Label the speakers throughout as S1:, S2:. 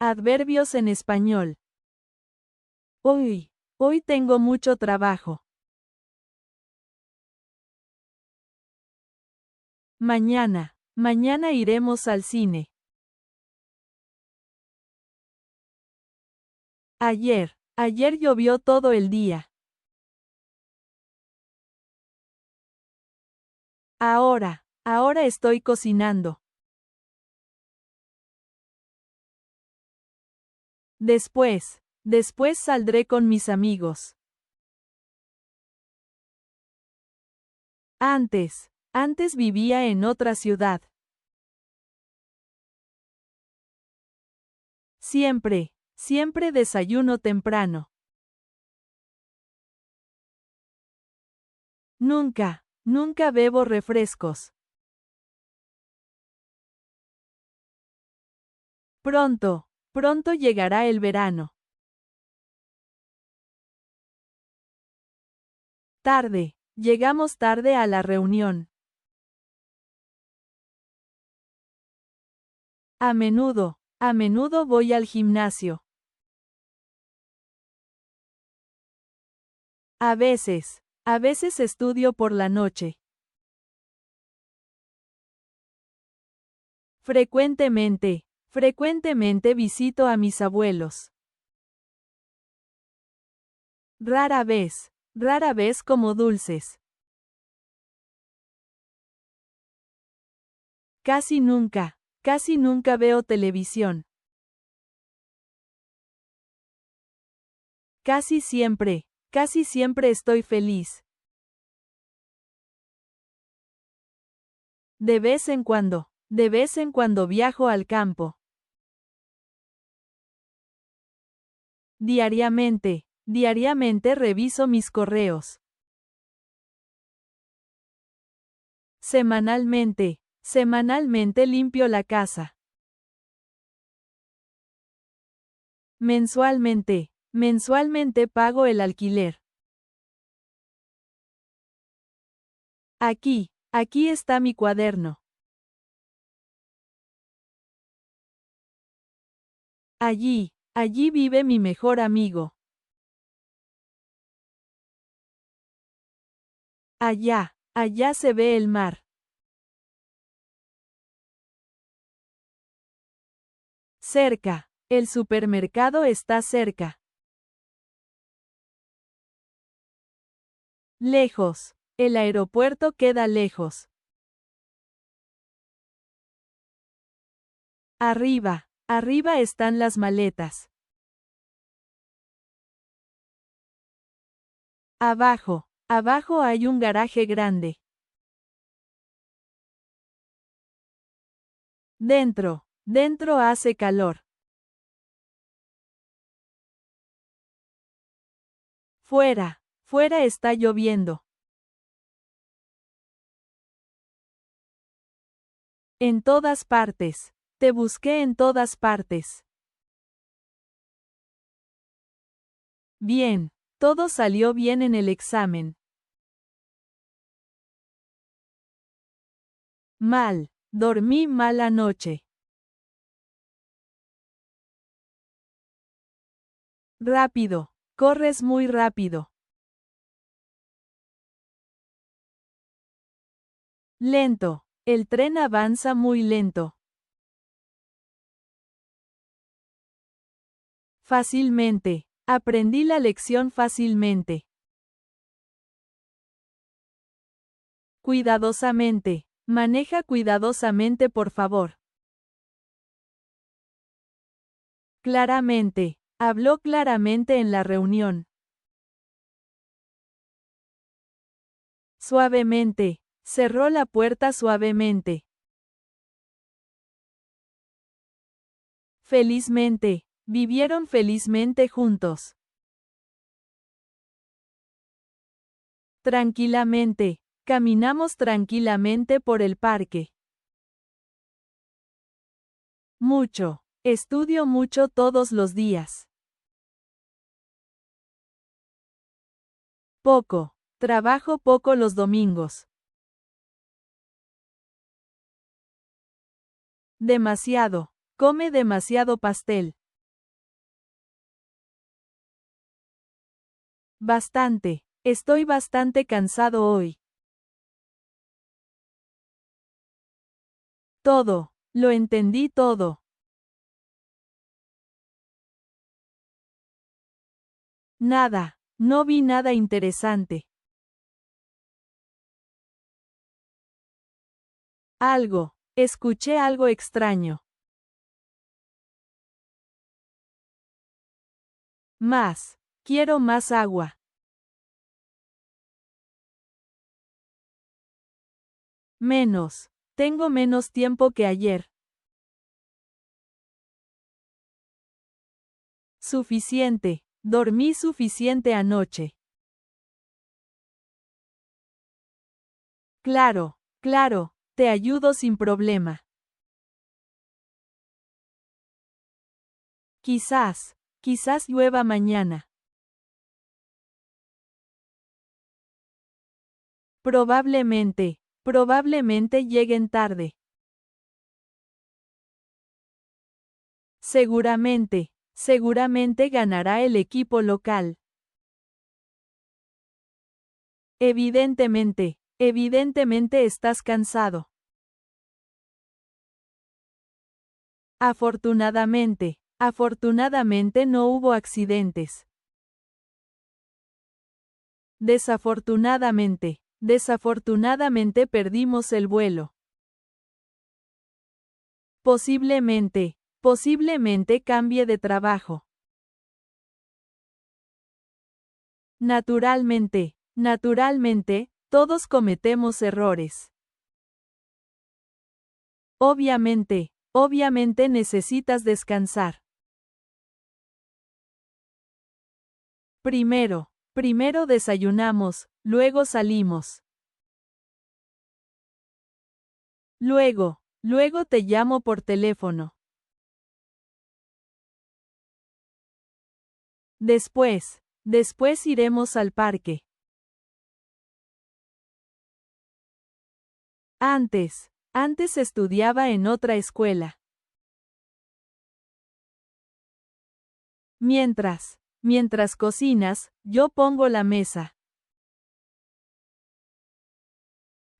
S1: Adverbios en español. Hoy tengo mucho trabajo. Mañana iremos al cine. Ayer llovió todo el día. Ahora estoy cocinando. Después saldré con mis amigos. Antes vivía en otra ciudad. Siempre desayuno temprano. Nunca bebo refrescos. Pronto llegará el verano. Llegamos tarde a la reunión. A menudo voy al gimnasio. A veces estudio por la noche. Frecuentemente visito a mis abuelos. Rara vez como dulces. Casi nunca veo televisión. Casi siempre estoy feliz. De vez en cuando viajo al campo. Diariamente reviso mis correos. Semanalmente limpio la casa. Mensualmente pago el alquiler. Aquí está mi cuaderno. Allí vive mi mejor amigo. Allá se ve el mar. Cerca, el supermercado está cerca. Lejos, el aeropuerto queda lejos. Arriba están las maletas. Abajo hay un garaje grande. Dentro hace calor. Fuera está lloviendo. En todas partes. Te busqué en todas partes. Bien, todo salió bien en el examen. Mal, dormí mal anoche. Rápido, corres muy rápido. Lento, el tren avanza muy lento. Fácilmente, aprendí la lección fácilmente. Cuidadosamente, maneja cuidadosamente por favor. Claramente, habló claramente en la reunión. Suavemente, cerró la puerta suavemente. Felizmente, vivieron felizmente juntos. Tranquilamente, caminamos tranquilamente por el parque. Mucho, estudio mucho todos los días. Poco, trabajo poco los domingos. Demasiado, come demasiado pastel. Bastante. Estoy bastante cansado hoy. Todo. Lo entendí todo. Nada. No vi nada interesante. Algo. Escuché algo extraño. Más. Quiero más agua. Menos. Tengo menos tiempo que ayer. Suficiente. Dormí suficiente anoche. Claro, claro, te ayudo sin problema. Quizás llueva mañana. Probablemente lleguen tarde. Seguramente ganará el equipo local. Evidentemente estás cansado. Afortunadamente no hubo accidentes. Desafortunadamente perdimos el vuelo. Posiblemente cambie de trabajo. Naturalmente, todos cometemos errores. Obviamente necesitas descansar. Primero desayunamos, luego salimos. Luego te llamo por teléfono. Después iremos al parque. Antes estudiaba en otra escuela. Mientras cocinas, yo pongo la mesa.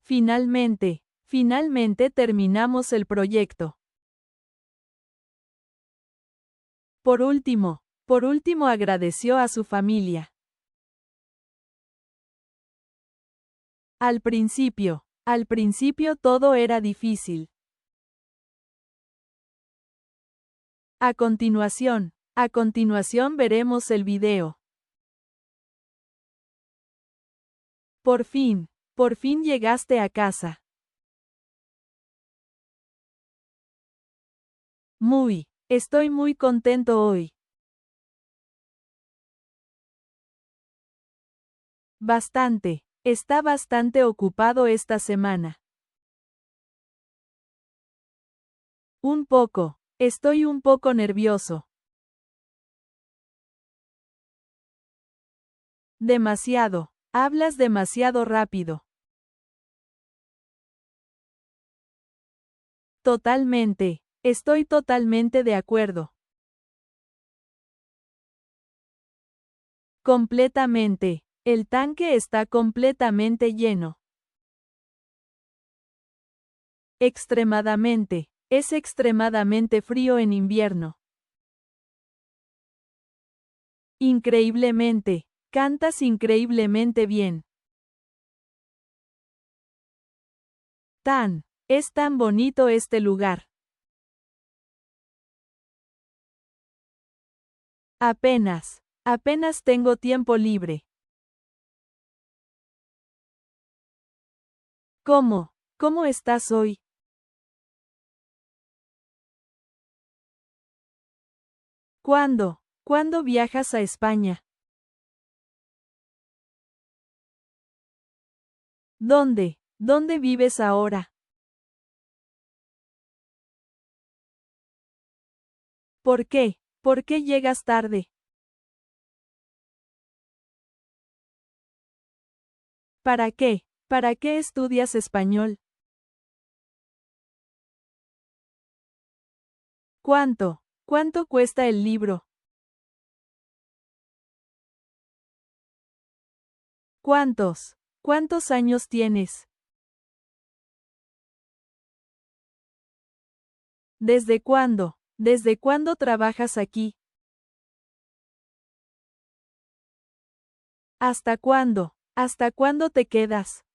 S1: Finalmente terminamos el proyecto. Por último agradeció a su familia. Al principio todo era difícil. A continuación veremos el video. Por fin llegaste a casa. Estoy muy contento hoy. Está bastante ocupado esta semana. Estoy un poco nervioso. Demasiado. Hablas demasiado rápido. Estoy totalmente de acuerdo. Completamente. El tanque está completamente lleno. Es extremadamente frío en invierno. Increíblemente. Cantas increíblemente bien. Es tan bonito este lugar. Apenas tengo tiempo libre. ¿Cómo estás hoy? ¿Cuándo viajas a España? ¿Dónde vives ahora? ¿Por qué? ¿Por qué llegas tarde? ¿Para qué? ¿Para qué estudias español? ¿Cuánto cuesta el libro? ¿Cuántos años tienes? ¿Desde cuándo trabajas aquí? ¿Hasta cuándo? ¿Hasta cuándo te quedas?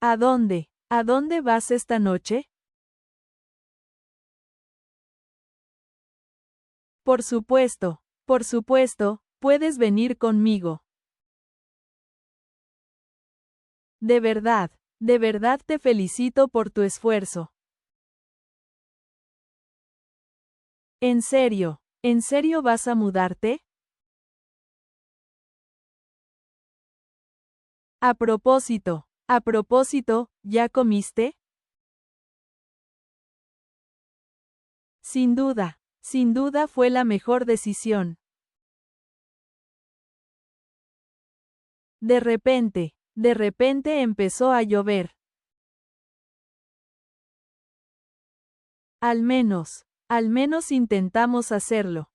S1: ¿A dónde? ¿A dónde vas esta noche? Por supuesto, puedes venir conmigo. De verdad te felicito por tu esfuerzo. ¿En serio vas a mudarte? A propósito, ¿ya comiste? Sin duda fue la mejor decisión. De repente empezó a llover. Al menos intentamos hacerlo.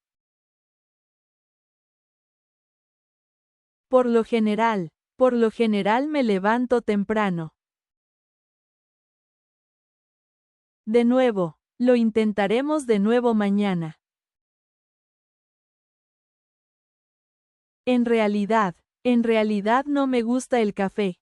S1: Por lo general me levanto temprano. De nuevo, lo intentaremos de nuevo mañana. En realidad no me gusta el café.